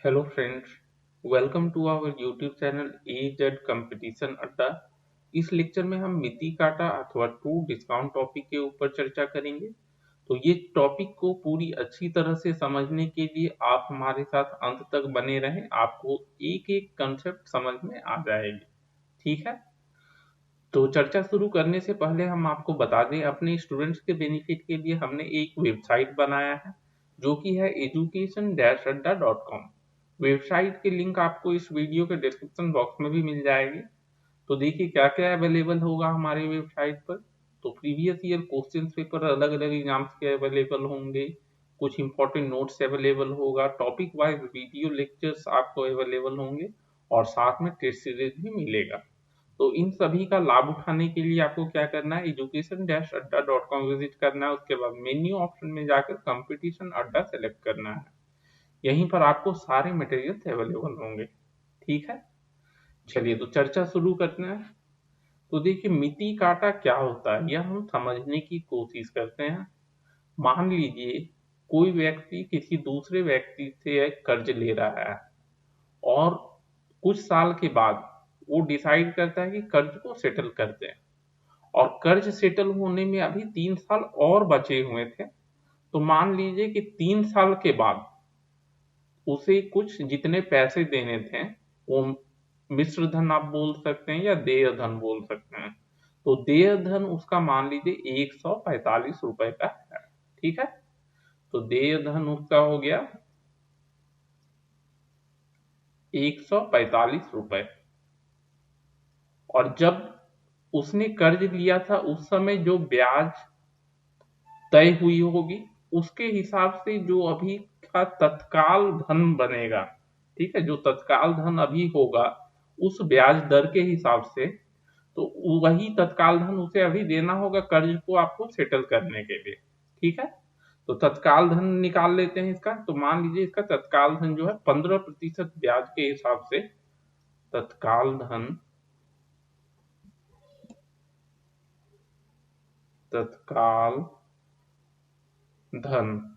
Hello friends, welcome to our YouTube channel AZ competition Adda. इस lecture में हम मिति काटा अथवा ट्रू डिस्काउंट टॉपिक के ऊपर चर्चा करेंगे। तो ये टॉपिक को पूरी अच्छी तरह से समझने के लिए आप हमारे साथ अंत तक बने रहें, आपको एक एक कंसेप्ट समझ में आ जाएगी। ठीक है, तो चर्चा शुरू करने से पहले हम आपको बता दें, अपने स्टूडेंट्स के बेनिफिट के लिए हमने एक वेबसाइट बनाया है जो कि है education-adda.com। वेबसाइट की लिंक आपको इस वीडियो के डिस्क्रिप्शन बॉक्स में भी मिल जाएगी। तो देखिए क्या क्या अवेलेबल होगा हमारी वेबसाइट पर। तो प्रीवियस ईयर क्वेश्चन पेपर अलग अलग एग्जाम्स के अवेलेबल होंगे, कुछ इंपॉर्टेंट नोट्स अवेलेबल होगा, टॉपिक वाइज वीडियो लेक्चर्स आपको अवेलेबल होंगे और साथ में टेस्ट सीरीज भी मिलेगा। तो इन सभी का लाभ उठाने के लिए आपको क्या करना है, education-adda.com विजिट करना है। उसके बाद मेन्यू ऑप्शन में जाकर कंपटीशन अड्डा सेलेक्ट करना है। यहीं पर आपको सारे मटेरियल्स अवेलेबल होंगे। ठीक है, चलिए तो चर्चा शुरू करते हैं। तो देखिए मिति काटा क्या होता है यह हम समझने की कोशिश करते हैं। मान लीजिए कोई व्यक्ति किसी दूसरे व्यक्ति से एक कर्ज ले रहा है और कुछ साल के बाद वो डिसाइड करता है कि कर्ज को सेटल करते हैं, और कर्ज सेटल होने में अभी 3 साल और बचे हुए थे। तो मान लीजिए कि 3 साल के बाद उसे कुछ जितने पैसे देने थे वो मिश्र धन आप बोल सकते हैं या देय धन बोल सकते हैं। तो देय धन उसका मान लीजिए 145 रुपए का है। ठीक है, तो देय धन उसका हो गया 145 रुपए। और जब उसने कर्ज लिया था उस समय जो ब्याज तय हुई होगी उसके हिसाब से जो अभी का तत्काल धन बनेगा, ठीक है, जो तत्काल धन अभी होगा उस ब्याज दर के हिसाब से, तो वही तत्काल धन उसे अभी देना होगा कर्ज को आपको सेटल करने के लिए। ठीक है, तो तत्काल धन निकाल लेते हैं इसका। तो मान लीजिए इसका तत्काल धन जो है 15% ब्याज के हिसाब से तत्काल धन, तत्काल धन,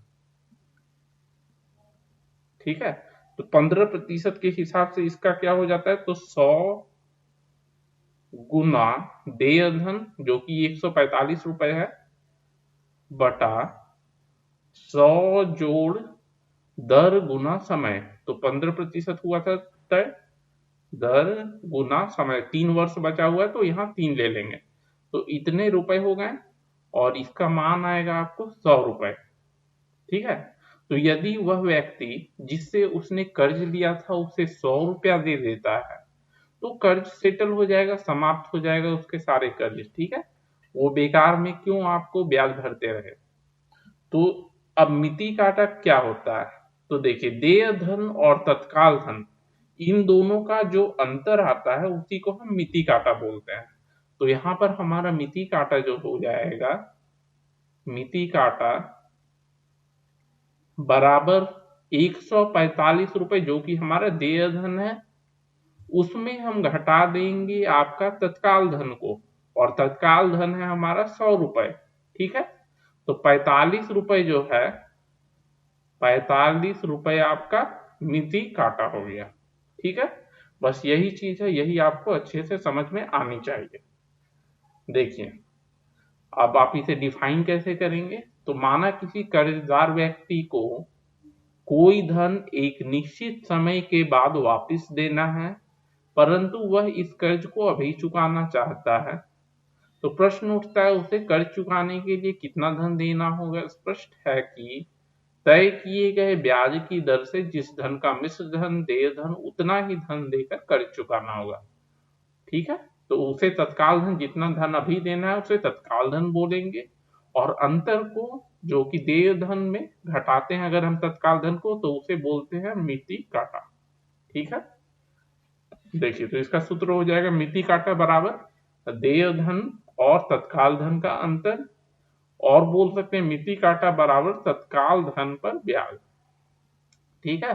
ठीक है, तो 15% के हिसाब से इसका क्या हो जाता है, तो 100 गुना देय धन जो कि 145 रुपए है बटा 100 जोड़ दर गुना समय। तो 15% हुआ था तय, दर गुना समय, 3 वर्ष बचा हुआ है तो यहाँ 3 ले लेंगे, तो इतने रुपए हो गए और इसका मान आएगा आपको 100 रुपए। ठीक है, तो यदि वह व्यक्ति जिससे उसने कर्ज लिया था उसे 100 रुपया दे देता है तो कर्ज सेटल हो जाएगा, समाप्त हो जाएगा उसके सारे कर्ज। ठीक है, वो बेकार में क्यों आपको ब्याज भरते रहे। तो अब मिति काटा क्या होता है, तो देखिए देय धन और तत्काल धन इन दोनों का जो अंतर आता है उसी को हम मिति काटा बोलते हैं। तो यहाँ पर हमारा मिति काटा जो हो जाएगा, मिति काटा बराबर 145 रुपए जो कि हमारा देय धन है, उसमें हम घटा देंगे आपका तत्काल धन को, और तत्काल धन है हमारा 100 रुपए। ठीक है, तो 45 रुपए जो है, 45 रुपए आपका मिति काटा हो गया। ठीक है, बस यही चीज है, यही आपको अच्छे से समझ में आनी चाहिए। देखिए अब आप इसे डिफाइन कैसे करेंगे। तो माना किसी कर्जदार व्यक्ति को कोई धन एक निश्चित समय के बाद वापस देना है, परंतु वह इस कर्ज को अभी चुकाना चाहता है। तो प्रश्न उठता है उसे कर्ज चुकाने के लिए कितना धन देना होगा। स्पष्ट है कि तय किए गए ब्याज की दर से जिस धन का मिश्र धन देय धन उतना ही धन देकर कर्ज चुकाना होगा। ठीक है, तो उसे तत्काल धन जितना धन अभी देना है उसे तत्काल धन बोलेंगे, और अंतर को जो कि देय धन में घटाते हैं अगर हम तत्काल धन को तो उसे बोलते हैं मिति काटा। ठीक है, देखिए तो इसका सूत्र हो जाएगा मिति काटा बराबर देय धन और तत्काल धन का अंतर, और बोल सकते हैं मिति काटा बराबर तत्काल धन पर ब्याज। ठीक है,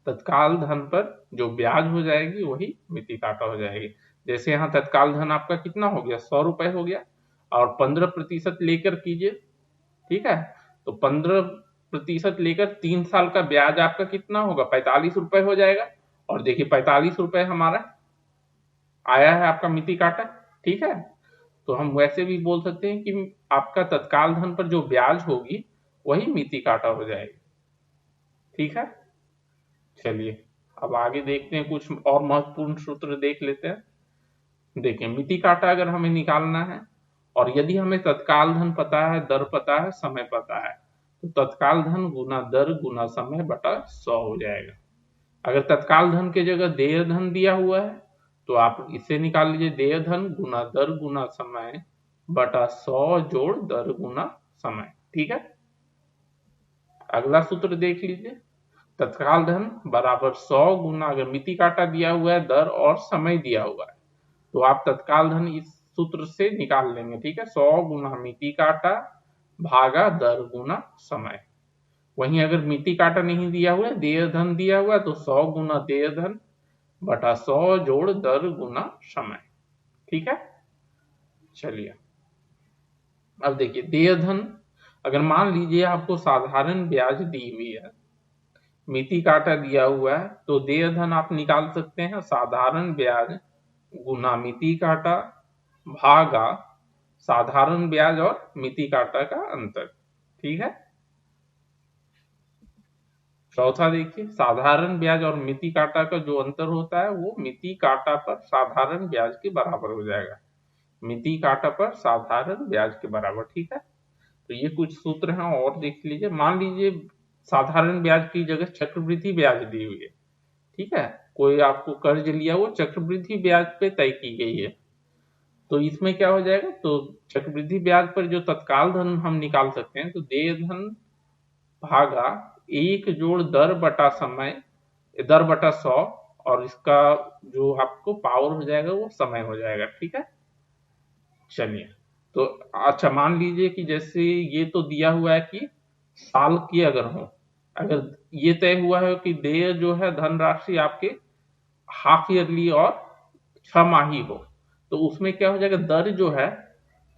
तत्काल धन पर जो ब्याज हो जाएगी वही मिति काटा हो जाएगी। जैसे यहाँ तत्काल धन आपका कितना हो गया, 100 रुपए हो गया, और 15% लेकर कीजिए। ठीक है, तो 15 प्रतिशत लेकर 3 साल का ब्याज आपका कितना होगा, 45 रुपए हो जाएगा। और देखिए 45 रुपए हमारा आया है आपका मिति काटा, ठीक है। तो हम वैसे भी बोल सकते हैं कि आपका तत्काल धन पर जो ब्याज होगी वही मिति काटा हो जाएगी, ठीक है। चलिए अब आगे देखते हैं, कुछ और महत्वपूर्ण सूत्र देख लेते हैं। देखिए मिति काटा अगर हमें निकालना है और यदि हमें तत्काल धन पता है, दर पता है, समय पता है, तो तत्काल धन गुना दर गुना समय बटा 100 हो जाएगा। अगर तत्काल धन के जगह देय धन दिया हुआ है तो आप इसे निकाल लीजिए, देय धन गुना दर गुना समय बटा 100 जोड़ दर गुना समय, ठीक है। अगला सूत्र देख लीजिए, तत्काल धन बराबर 100 गुना, अगर मिति काटा दिया हुआ है, दर और समय दिया हुआ है, तो आप तत्काल धन इस सूत्र से निकाल लेंगे, ठीक है। 100 गुना मिति काटा भागा दर गुना समय। वहीं अगर मिति काटा नहीं दिया हुआ है, देय धन दिया हुआ है, तो 100 गुना देय धन बटा 100 जोड़ दर गुना समय, ठीक है। चलिए अब देखिए देय धन, अगर मान लीजिए आपको साधारण ब्याज दी हुई है, मिति काटा दिया हुआ है, तो देय धन आप निकाल सकते हैं साधारण ब्याज गुना मिति काटा भागा साधारण ब्याज और मिति काटा का अंतर, ठीक है। चौथा देखिए, साधारण ब्याज और मिति काटा का जो अंतर होता है वो मिति काटा पर साधारण ब्याज के बराबर हो जाएगा, मिति काटा पर साधारण ब्याज के बराबर, ठीक है। तो ये कुछ सूत्र हैं और देख लीजिए। मान लीजिए साधारण ब्याज की जगह चक्रवृद्धि ब्याज दी हुई है, ठीक है। कोई आपको कर्ज लिया, वो चक्रवृद्धि ब्याज पे तय की गई है, तो इसमें क्या हो जाएगा, तो चक्रवृद्धि ब्याज पर जो तत्काल धन हम निकाल सकते हैं, तो देय धन भागा 1 जोड़ दर बटा समय, दर बटा 100, और इसका जो आपको पावर हो जाएगा वो समय हो जाएगा, ठीक है। चलिए तो अच्छा मान लीजिए कि जैसे ये तो दिया हुआ है कि साल की अगर हो, अगर ये तय हुआ है कि देय जो है धनराशि आपके हाफ ईयरली और 6 माही हो, तो उसमें क्या हो जाएगा, दर जो है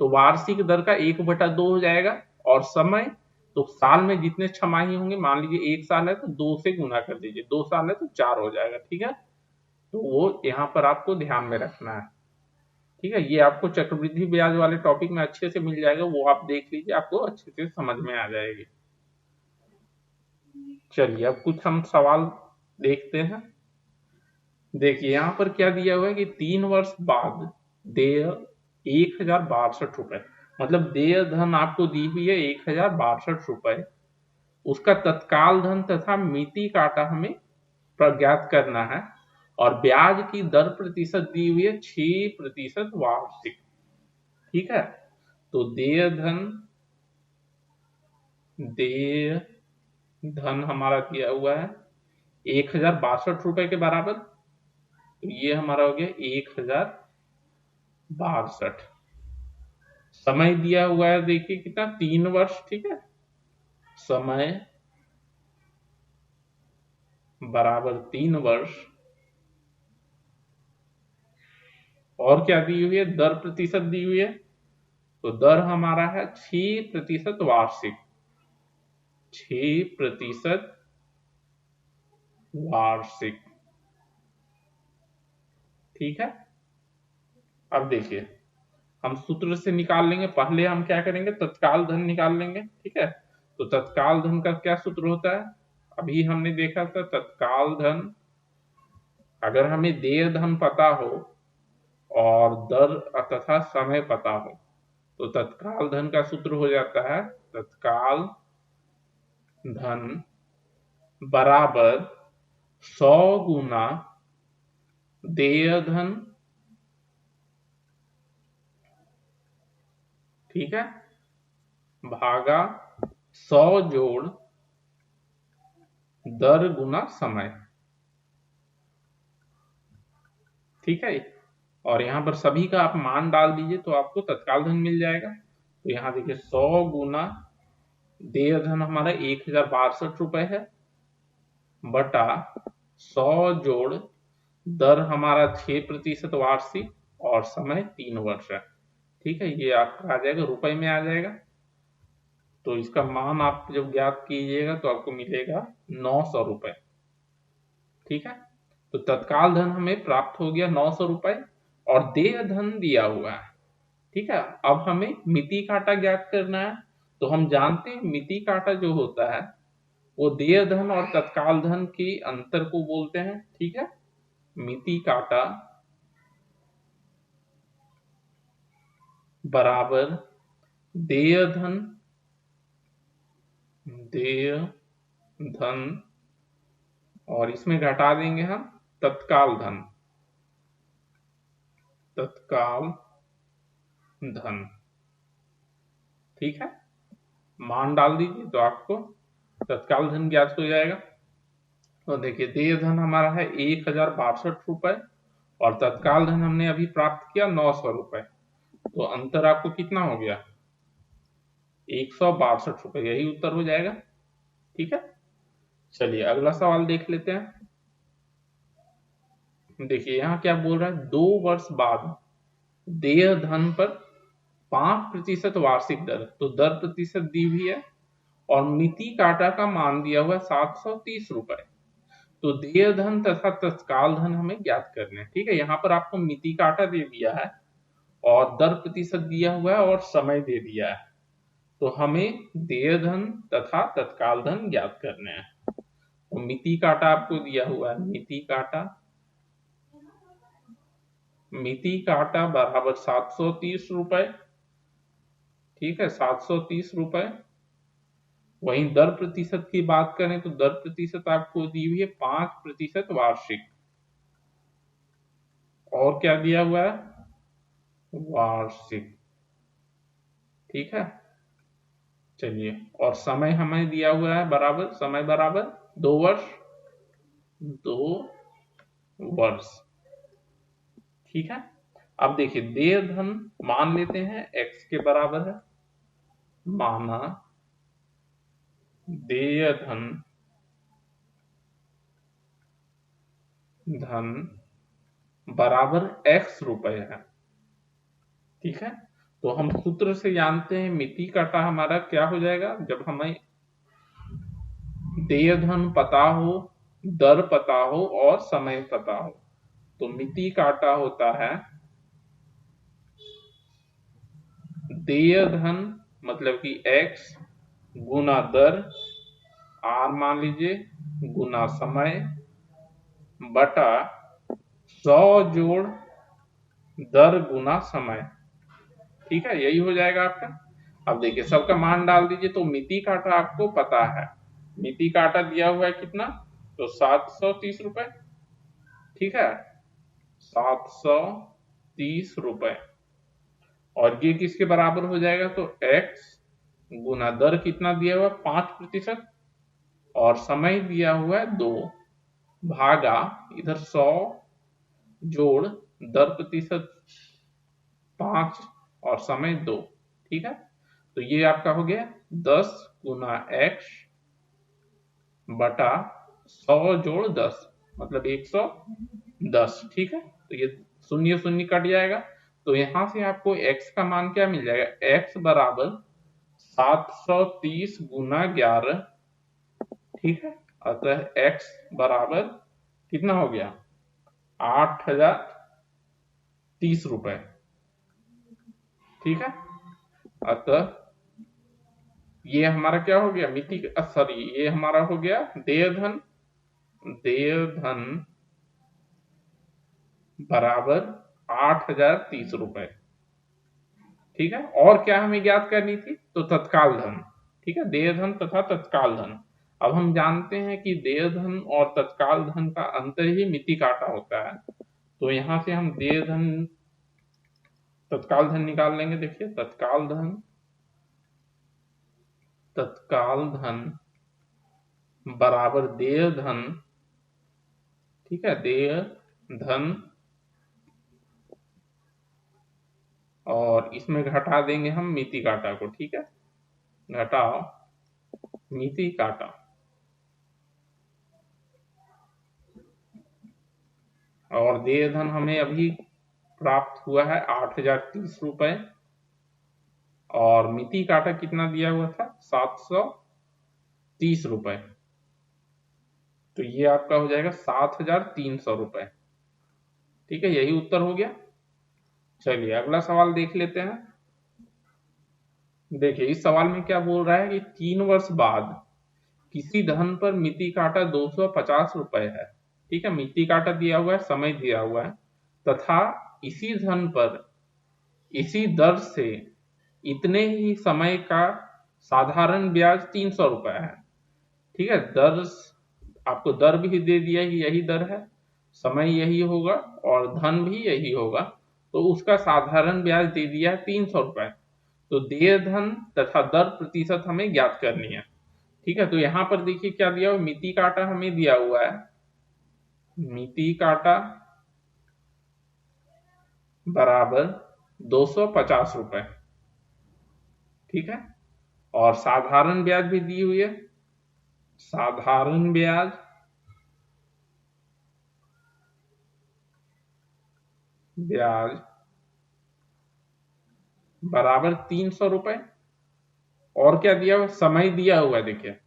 तो वार्षिक दर का 1/2 हो जाएगा, और समय तो साल में जितने 6 माही होंगे, मान लीजिए 1 साल है तो 2 से गुना कर दीजिए, 2 साल है तो 4 हो जाएगा, ठीक है। तो वो यहाँ पर आपको ध्यान में रखना है, ठीक है। ये आपको चक्रवृद्धि ब्याज वाले टॉपिक में अच्छे से मिल जाएगा, वो आप देख लीजिए, आपको अच्छे से समझ में आ जाएगी। चलिए अब कुछ हम सवाल देखते हैं। देखिए यहाँ पर क्या दिया हुआ है कि 3 वर्ष बाद देय 1062 रुपए, मतलब देय धन आपको दी हुई है 1062 रुपए, उसका तत्काल धन तथा मिति काटा हमें प्रज्ञात करना है, और ब्याज की दर प्रतिशत दी हुई है 6% वार्षिक, ठीक है। तो देय धन हमारा दिया हुआ है 1062 के बराबर, तो ये हमारा हो गया 1062। समय दिया हुआ है देखिए कितना, 3 वर्ष, ठीक है। समय बराबर 3 वर्ष, और क्या दी हुई है, दर प्रतिशत दी हुई है, तो दर हमारा है 6% वार्षिक, 6% वार्षिक, ठीक है। अब देखिए हम सूत्र से निकाल लेंगे, पहले हम क्या करेंगे, तत्काल धन निकाल लेंगे, ठीक है। तो तत्काल धन का क्या सूत्र होता है, अभी हमने देखा था, तत्काल धन अगर हमें देय धन पता हो और दर तथा समय पता हो, तो तत्काल धन का सूत्र हो जाता है तत्काल धन बराबर 100 गुना देय धन, ठीक है, भागा 100 जोड़ दर गुना समय, ठीक है। और यहाँ पर सभी का आप मान डाल दीजिए तो आपको तत्काल धन मिल जाएगा। तो यहाँ देखिए 100 गुना देय धन हमारा 1062 है, बटा 100 जोड़ दर हमारा 6% वार्षिक, और समय 3 वर्ष है, ठीक है। ये आपका आ जाएगा रुपए में आ जाएगा। तो इसका मान आप जब ज्ञात कीजिएगा तो आपको मिलेगा 900 रुपए। ठीक है, तो तत्काल धन हमें प्राप्त हो गया 900 रुपए और देय धन दिया हुआ है। ठीक है, अब हमें मिति काटा ज्ञात करना है। तो हम जानते हैं मिति काटा जो होता है वो देय धन और तत्काल धन के अंतर को बोलते हैं। ठीक है, मिति काटा बराबर देय धन, देय धन और इसमें घटा देंगे हम तत्काल धन, तत्काल धन। ठीक है, मान डाल दीजिए तो आपको तत्काल धन ज्ञात हो जाएगा। तो देखिए देय धन हमारा है 1062 रुपए और तत्काल धन हमने अभी प्राप्त किया 900 रुपए। तो अंतर आपको कितना हो गया? 162 रुपए, यही उत्तर हो जाएगा। ठीक है, चलिए अगला सवाल देख लेते हैं। देखिए यहाँ क्या बोल रहा है, 2 वर्ष बाद देय धन पर 5% वार्षिक दर, तो दर प्रतिशत दी हुई है और मिति काटा का मान दिया हुआ है 730 रुपए। तो देय धन तथा तत्काल धन हमें ज्ञात करने हैं। ठीक है, यहाँ पर आपको मिति काटा दे दिया है और दर प्रतिशत दिया हुआ है और समय दे दिया है। तो हमें देय धन तथा तत्काल धन ज्ञात करने हैं। तो मिति काटा आपको दिया हुआ है, मिति काटा बराबर 730 रुपए। ठीक है, 730 रुपए। वहीं दर प्रतिशत की बात करें तो दर प्रतिशत आपको दी हुई है 5% वार्षिक। और क्या दिया हुआ है? वार्षिक। ठीक है, चलिए और समय हमें दिया हुआ है बराबर, समय बराबर 2 वर्ष, 2 वर्ष। ठीक है, अब देखिए देय धन मान लेते हैं x के बराबर है, माना देय धन बराबर x रुपए है। ठीक है, तो हम सूत्र से जानते हैं मिति काटा हमारा क्या हो जाएगा, जब हमें देय धन पता हो, दर पता हो और समय पता हो। तो मिति काटा होता है देय धन मतलब कि x गुना दर, r मान लीजिए, गुना समय बटा 100 जोड़ दर गुना समय। ठीक है, यही हो जाएगा आपका। अब देखिए सबका मान डाल दीजिए। तो मिति काटा आपको पता है, मिति काटा दिया हुआ है कितना, तो 730 रुपए। ठीक है, 730 रुपए और ये किसके बराबर हो जाएगा, तो x गुना दर कितना दिया हुआ है 5% और समय दिया हुआ है 2 भागा इधर 100 जोड़ दर प्रतिशत 5 और समय 2। ठीक है, तो ये आपका हो गया 10 गुना x बटा 100 जोड़ 10 मतलब 110। ठीक है, तो ये शून्य शून्य कट जाएगा। तो यहां से आपको x का मान क्या मिल जाएगा, x बराबर 730 गुना 11। ठीक है, अतः x बराबर कितना हो गया, 8030 रुपए। ठीक है, अतः ये हमारा क्या हो गया, मिति, सॉरी ये हमारा हो गया देय धन, देय धन बराबर 8030 रुपए। ठीक है, और क्या हमें ज्ञात करनी थी, तो तत्काल धन। ठीक है, देय धन तथा तत्काल धन। अब हम जानते हैं कि देय धन और तत्काल धन का अंतर ही मिति काटा होता है। तो यहां से हम देय धन तत्काल धन निकाल लेंगे। देखिए तत्काल धन बराबर देय धन। ठीक है, देय धन और इसमें घटा देंगे हम मिति काटा को। ठीक है, घटाओ मिति काटा और देय धन हमें अभी प्राप्त हुआ है 8030 रुपए और मिति काटा कितना दिया हुआ था, 730 रुपए। तो ये आपका हो जाएगा 7,300 रुपए। ठीक है, यही उत्तर हो गया। चलिए अगला सवाल देख लेते हैं। देखिए इस सवाल में क्या बोल रहा है कि 3 वर्ष बाद किसी धन पर मिति काटा 250 रुपए है। ठीक है, मिति काटा दिया हुआ है, समय दिया हुआ है, तथा इसी धन पर इसी दर से इतने ही समय का साधारण ब्याज 300 रुपए है। ठीक है, दर आपको दर भी दे दिया कि यही दर है, समय यही होगा और धन भी यही होगा, तो उसका साधारण ब्याज दे दिया है 300 रुपए। तो देय धन तथा दर प्रतिशत हमें ज्ञात करनी है। ठीक है, तो यहां पर देखिए क्या दिया हुआ, मिति काटा हमें दिया हुआ है, मिति काटा बराबर 250 रुपए। ठीक है, और साधारण ब्याज भी दी हुई है, साधारण ब्याज बराबर 300 रुपए। और क्या दिया हुआ, समय दिया हुआ है, देखिए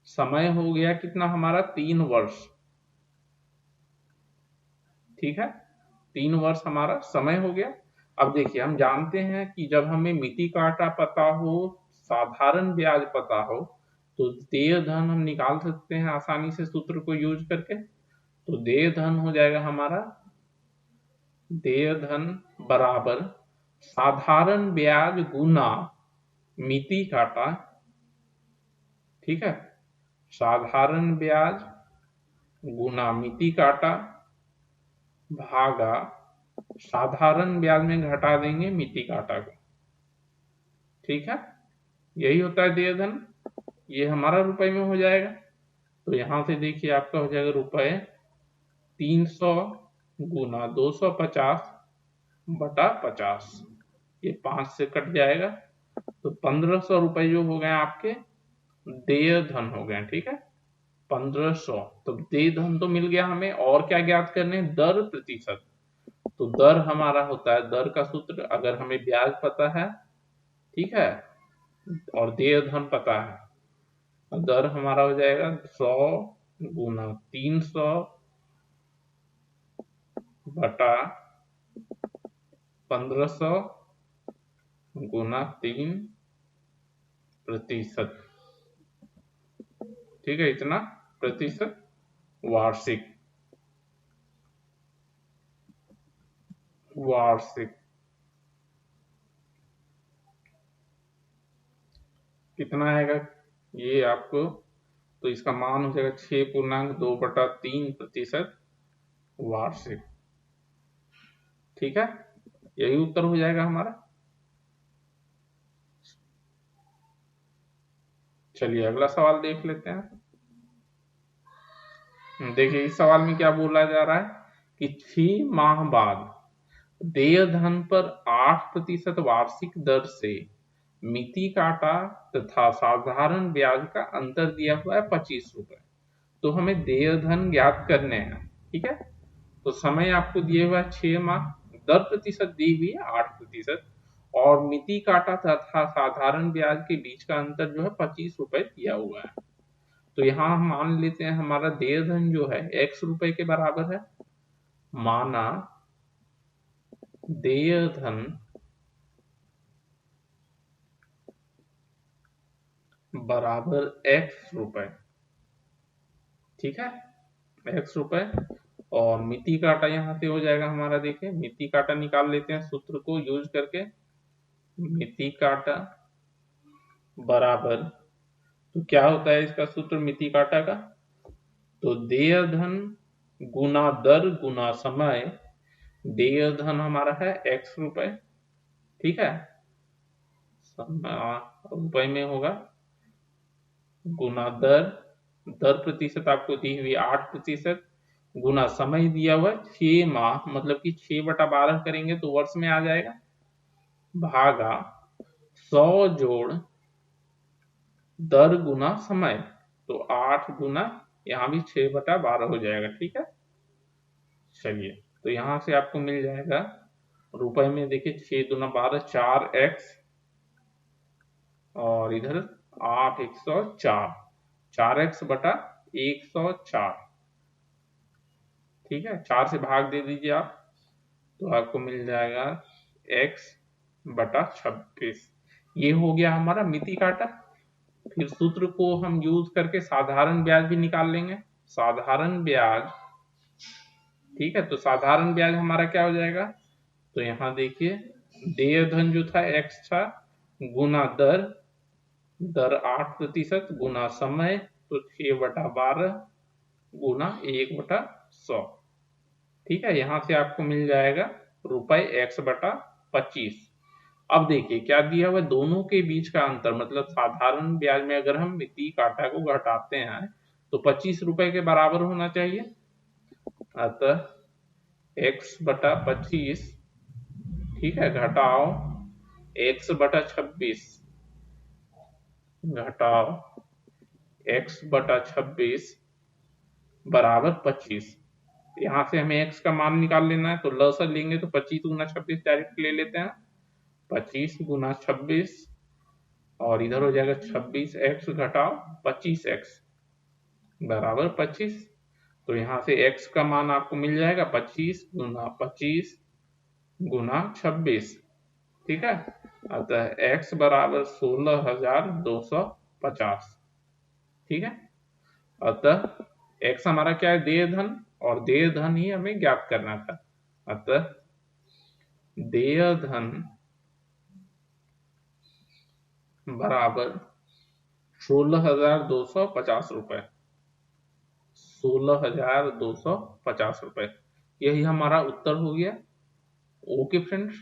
समय हो गया कितना हमारा, 3 वर्ष। ठीक है, 3 वर्ष हमारा समय हो गया। अब देखिए हम जानते हैं कि जब हमें मिति काटा पता हो, साधारण ब्याज पता हो, तो देय धन हम निकाल सकते हैं आसानी से सूत्र को यूज करके। तो देय धन हो जाएगा हमारा, देय धन बराबर साधारण ब्याज गुना मिति काटा। ठीक है, साधारण ब्याज गुना मिति काटा भागा साधारण ब्याज में घटा देंगे मिति काटा को। ठीक है, यही होता है देय धन। ये हमारा रुपए में हो जाएगा, तो यहां से देखिए आपका हो जाएगा रुपए 300 गुना 250 बटा 50। ये 5 से कट जाएगा, तो 1500 रुपए जो हो गए आपके देय धन हो गए। ठीक है, 1500। तो देय धन तो मिल गया हमें, और क्या ज्ञात करने, दर प्रतिशत। तो दर हमारा होता है, दर का सूत्र अगर हमें ब्याज पता है, ठीक है, और देय धन पता है, दर हमारा हो जाएगा 100 गुना 300 बटा 1500 गुना 3%। ठीक है, इतना प्रतिशत वार्षिक। कितना आएगा ये आपको, तो इसका मान हो जाएगा 6.2/3% वार्षिक। ठीक है, यही उत्तर हो जाएगा हमारा। चलिए अगला सवाल देख लेते हैं। देखिए इस सवाल में क्या बोला जा रहा है कि 6 माह बाद देय धन पर 8% वार्षिक दर से मिति काटा तथा साधारण ब्याज का अंतर दिया हुआ है 25 रुपए। तो हमें देय धन ज्ञात करने हैं। ठीक है, तो समय आपको दिए हुआ है 6 माह, दर प्रतिशत दी हुई है 8%, और मिति काटा तथा साधारण ब्याज के बीच का अंतर जो है 25 रुपए दिया हुआ है। तो यहाँ हम मान लेते हैं हमारा देय धन जो है x रुपए के बराबर है। माना देय धन बराबर x रुपए। ठीक है, x रुपए, और मिति काटा यहाँ से हो जाएगा हमारा, देखिए मिति काटा निकाल लेते हैं सूत्र को यूज करके। मिति काटा बराबर, तो क्या होता है इसका सूत्र मिति काटा का, तो देय धन गुना दर गुना समय। देय धन हमारा है x रुपए। ठीक है, रुपए में होगा, गुना दर, दर प्रतिशत आपको दी हुई 8%, गुना समय दिया हुआ 6 माह, मतलब कि 6/12 करेंगे तो वर्ष में आ जाएगा, भागा 100 जोड़ दर गुना समय, तो 8 गुना यहाँ भी 6/12 हो जाएगा। ठीक है, चलिए तो यहाँ से आपको मिल जाएगा रुपए में देखिए 6 दूना 12, 4x और इधर 8 104, 4x बटा 104। ठीक है, 4 से भाग दे दीजिए आप, तो आपको मिल जाएगा x बटा 26। ये हो गया हमारा मिति काटा। फिर सूत्र को हम यूज करके साधारण ब्याज भी निकाल लेंगे। साधारण ब्याज, ठीक है, तो साधारण ब्याज हमारा क्या हो जाएगा, तो यहाँ देखिए देय धन जो था x था, गुना दर, दर 8% गुना समय, तो 6/12 गुना 1/100। ठीक है, यहां से आपको मिल जाएगा रुपए x बटा 25। अब देखिए क्या दिया हुआ, दोनों के बीच का अंतर, मतलब साधारण ब्याज में अगर हम मिति काटा को घटाते हैं तो 25 रुपए के बराबर होना चाहिए। अतः x बटा 25, ठीक है, घटाओ x बटा 26, घटाओ x बटा 26 बराबर 25। यहाँ से हमें x का मान निकाल लेना है, तो लसर लेंगे तो 25 गुना 26 डायरेक्ट ले लेते हैं, 25 गुना 26 और इधर हो जाएगा 26x घटाओ 25x बराबर 25। तो यहाँ से x का मान आपको मिल जाएगा 25 गुना 25 गुना 26। ठीक है, अतः x बराबर 16,250। ठीक है, अतः x हमारा क्या है, देय धन, और देय धन ही हमें ज्ञात करना था। अतः देय धन बराबर 16,250 रुपए, 16,250 रुपए, यही हमारा उत्तर हो गया। Okay friends.